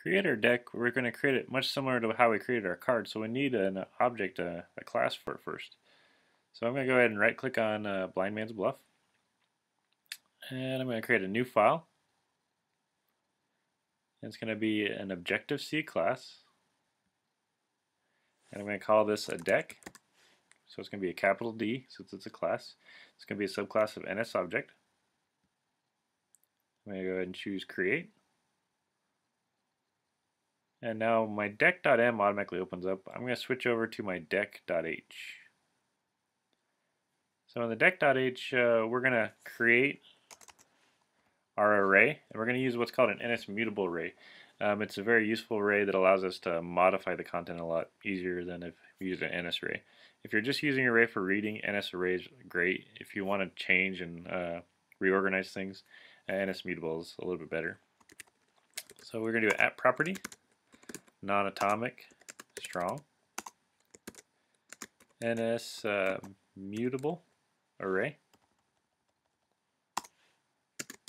create our deck, we're going to create it much similar to how we created our card, so we need an object, a class for it first. So I'm going to go ahead and right click on Blind Man's Bluff, and I'm going to create a new file. And it's going to be an Objective-C class, and I'm going to call this a deck. So it's going to be a capital D since it's a class. It's going to be a subclass of NSObject. I'm going to go ahead and choose create. And now my deck.m automatically opens up. I'm going to switch over to my deck.h. So in the deck.h, we're going to create our array, and we're going to use what's called an NSMutable array. It's a very useful array that allows us to modify the content a lot easier than if we use an NS array. If you're just using array for reading, NS array is great. If you want to change and reorganize things, NSMutable is a little bit better. So we're going to do an @property, non-atomic, strong, NS mutable array,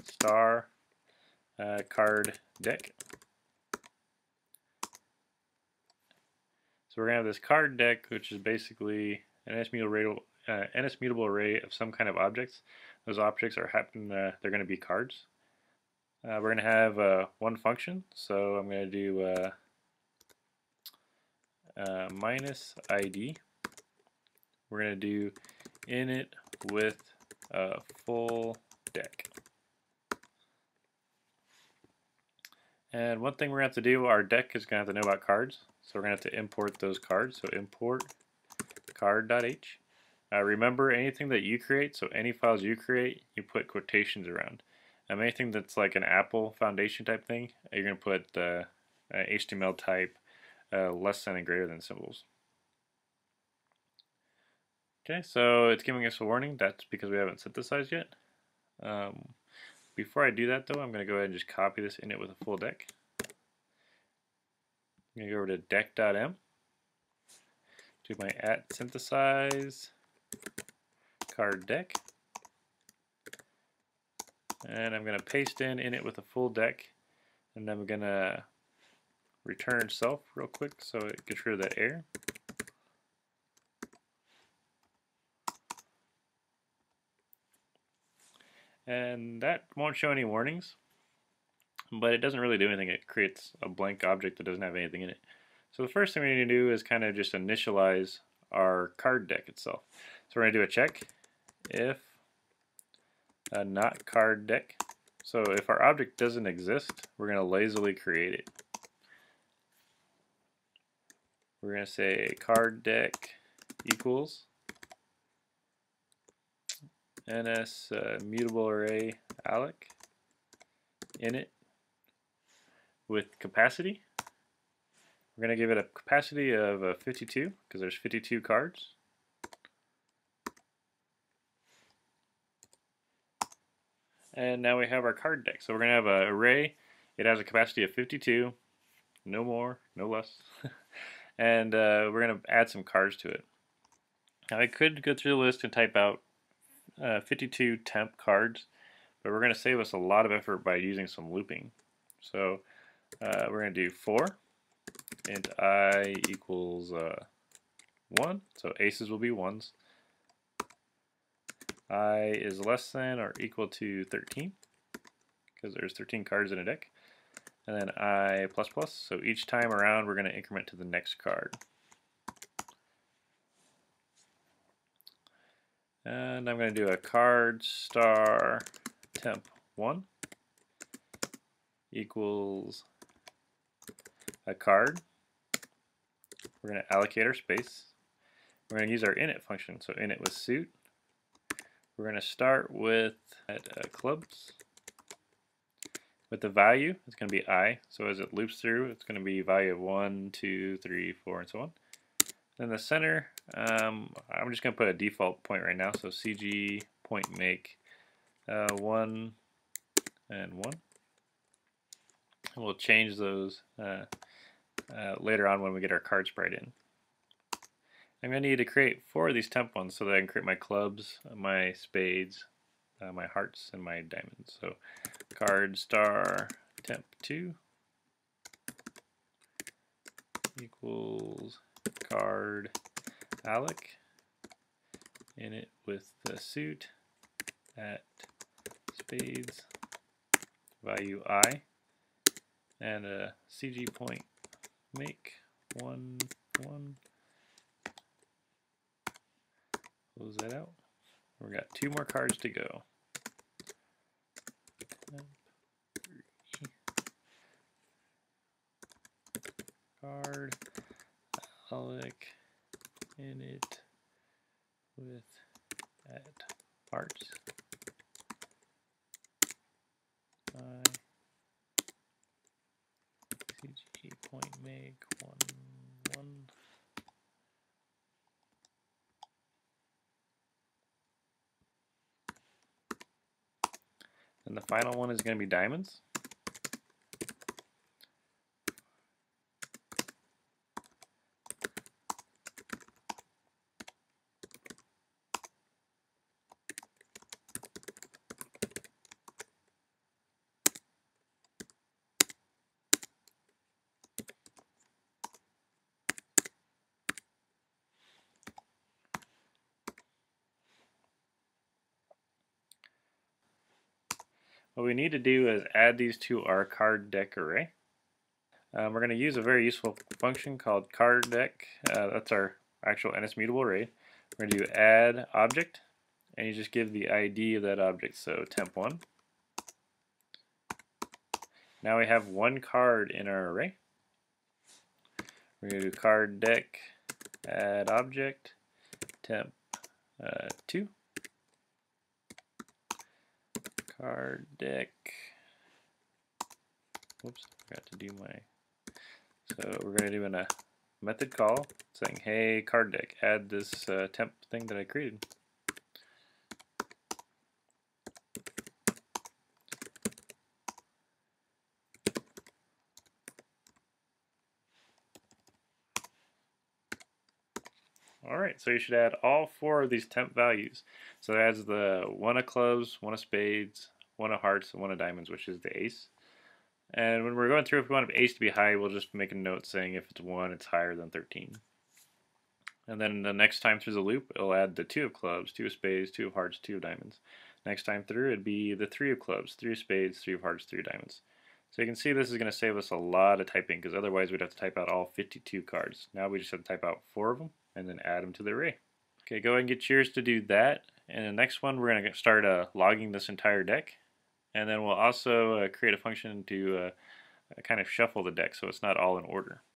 star card deck. So we're going to have this card deck, which is basically an NS-mutable array of some kind of objects. Those objects are they're going to be cards. We're going to have one function, so I'm going to do minus ID. We're going to do init with a full deck. And one thing we're going to have to do, our deck is going to have to know about cards. So we're going to have to import those cards. So import card.h. Remember, anything that you create, so any files you create, you put quotations around. Anything that's like an Apple Foundation type thing, you're going to put HTML type less than and greater than symbols. Okay, so it's giving us a warning. That's because we haven't synthesized yet. Before I do that though, I'm going to go ahead and just copy this init with a full deck. I'm going to go over to deck.m, do my @synthesize card deck, and I'm going to paste in init with a full deck, and then I'm going to return self real quick so it gets rid of that error. And that won't show any warnings, but it doesn't really do anything. It creates a blank object that doesn't have anything in it. So the first thing we need to do is kind of just initialize our card deck itself. So we're going to do a check if not card deck. So if our object doesn't exist, we're going to lazily create it. We're going to say card deck equals NS mutable array alloc init with capacity. We're going to give it a capacity of 52 because there's 52 cards. And now we have our card deck. So we're going to have an array. It has a capacity of 52, no more, no less. And we're going to add some cards to it. Now I could go through the list and type out 52 temp cards, but we're going to save us a lot of effort by using some looping. So we're going to do for int I equals 1, so aces will be 1s. I is less than or equal to 13, because there's 13 cards in a deck. And then I plus plus, so each time around we're going to increment to the next card. And I'm going to do a card star temp 1 equals a card. We're going to allocate our space. We're going to use our init function, so init with suit. We're going to start with clubs. With the value, it's going to be I, so as it loops through, it's going to be value of 1, 2, 3, 4, and so on. Then the center, I'm just going to put a default point right now, so CG point make 1 and 1. And we'll change those later on when we get our card sprite in. I'm going to need to create 4 of these temp ones so that I can create my clubs, my spades, my hearts, and my diamonds. So card star temp 2 equals card alloc init with the suit at spades value I and a CG point make 1 1. Close that out. We got 2 more cards to go. Card alloc init with at parts I CG point make 1 1. And the final one is going to be diamonds. What we need to do is add these to our card deck array. We're going to use a very useful function called card deck. That's our actual NSMutable array. We're going to do add object, and you just give the ID of that object, so temp1. Now we have 1 card in our array. We're going to do card deck add object temp2. Card deck. Whoops, forgot to do my. So we're going to do a method call saying, hey, card deck, add this temp thing that I created. Alright, so you should add all 4 of these temp values. So it adds the 1 of clubs, 1 of spades, 1 of hearts, and 1 of diamonds, which is the ace. And when we're going through, if we want ace to be high, we'll just make a note saying if it's 1, it's higher than 13. And then the next time through the loop, it'll add the 2 of clubs, 2 of spades, 2 of hearts, 2 of diamonds. Next time through, it'd be the 3 of clubs, 3 of spades, 3 of hearts, 3 of diamonds. So you can see this is going to save us a lot of typing, because otherwise we'd have to type out all 52 cards. Now we just have to type out 4 of them and then add them to the array. Okay, go ahead and get yours to do that. And the next one, we're going to start logging this entire deck. And then we'll also create a function to kind of shuffle the deck so it's not all in order.